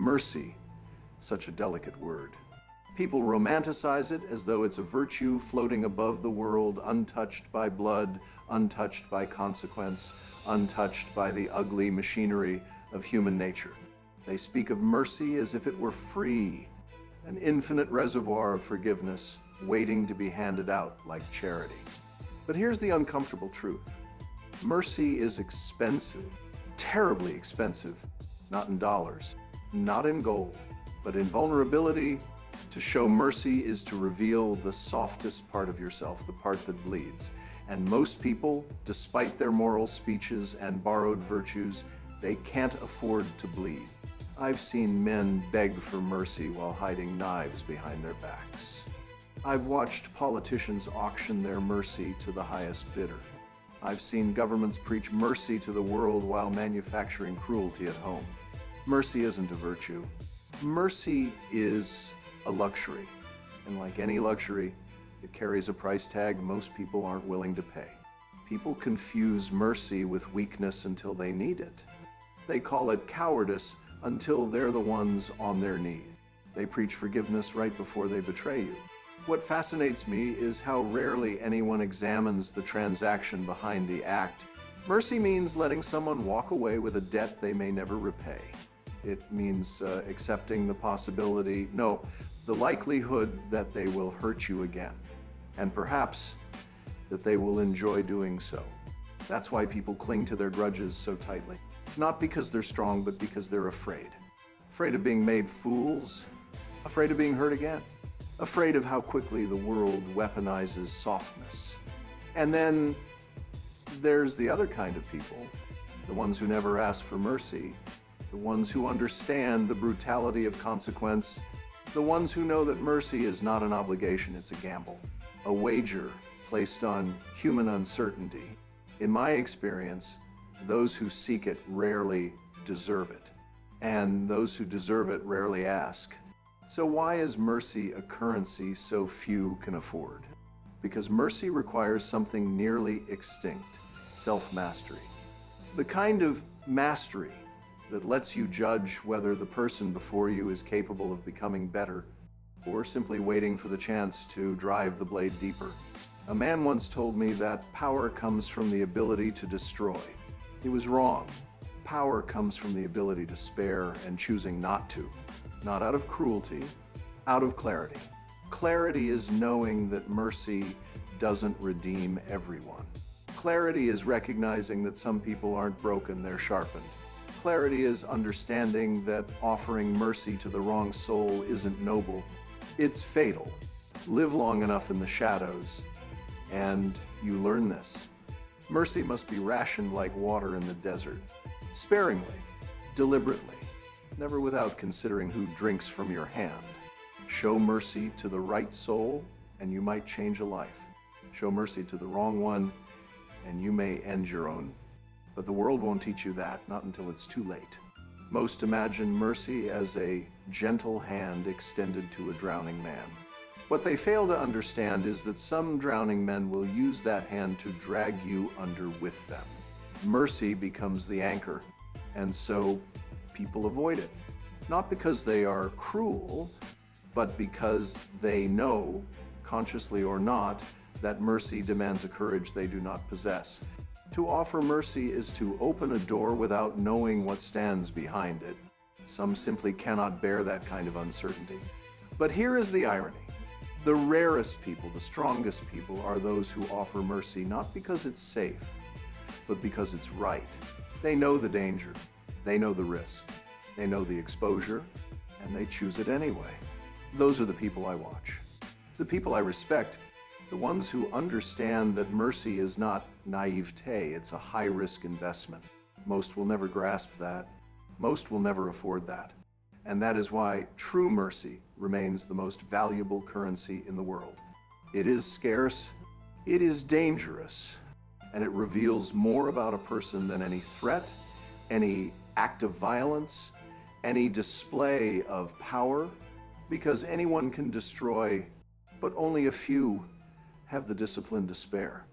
Mercy, such a delicate word. People romanticize it as though it's a virtue floating above the world, untouched by blood, untouched by consequence, untouched by the ugly machinery of human nature. They speak of mercy as if it were free, an infinite reservoir of forgiveness waiting to be handed out like charity. But here's the uncomfortable truth. Mercy is expensive, terribly expensive, not in dollars, not in gold, but in vulnerability. To show mercy is to reveal the softest part of yourself, the part that bleeds. And most people, despite their moral speeches and borrowed virtues, they can't afford to bleed. I've seen men beg for mercy while hiding knives behind their backs. I've watched politicians auction their mercy to the highest bidder. I've seen governments preach mercy to the world while manufacturing cruelty at home. Mercy isn't a virtue. Mercy is a luxury. And like any luxury, it carries a price tag most people aren't willing to pay. People confuse mercy with weakness until they need it. They call it cowardice until they're the ones on their knees. They preach forgiveness right before they betray you. What fascinates me is how rarely anyone examines the transaction behind the act. Mercy means letting someone walk away with a debt they may never repay. It means accepting the possibility, no, the likelihood that they will hurt you again, and perhaps that they will enjoy doing so. That's why people cling to their grudges so tightly. Not because they're strong, but because they're afraid. Afraid of being made fools, afraid of being hurt again, afraid of how quickly the world weaponizes softness. And then there's the other kind of people, the ones who never ask for mercy, the ones who understand the brutality of consequence, the ones who know that mercy is not an obligation, it's a gamble, a wager placed on human uncertainty. In my experience, those who seek it rarely deserve it, and those who deserve it rarely ask. So why is mercy a currency so few can afford? Because mercy requires something nearly extinct, self-mastery. The kind of mastery that lets you judge whether the person before you is capable of becoming better or simply waiting for the chance to drive the blade deeper. A man once told me that power comes from the ability to destroy. He was wrong. Power comes from the ability to spare and choosing not to. Not out of cruelty, out of clarity. Clarity is knowing that mercy doesn't redeem everyone. Clarity is recognizing that some people aren't broken, they're sharpened. Clarity is understanding that offering mercy to the wrong soul isn't noble, it's fatal. Live long enough in the shadows, and you learn this. Mercy must be rationed like water in the desert, sparingly, deliberately, never without considering who drinks from your hand. Show mercy to the right soul, and you might change a life. Show mercy to the wrong one, and you may end your own. But the world won't teach you that, not until it's too late. Most imagine mercy as a gentle hand extended to a drowning man. What they fail to understand is that some drowning men will use that hand to drag you under with them. Mercy becomes the anchor, and so people avoid it. Not because they are cruel, but because they know, consciously or not, that mercy demands a courage they do not possess. To offer mercy is to open a door without knowing what stands behind it. Some simply cannot bear that kind of uncertainty. But here is the irony. The rarest people, the strongest people, are those who offer mercy not because it's safe, but because it's right. They know the danger, they know the risk, they know the exposure, and they choose it anyway. Those are the people I watch. The people I respect, the ones who understand that mercy is not naivete, it's a high-risk investment. Most will never grasp that. Most will never afford that. And that is why true mercy remains the most valuable currency in the world. It is scarce, it is dangerous, and it reveals more about a person than any threat, any act of violence, any display of power, because anyone can destroy, but only a few have the discipline to spare.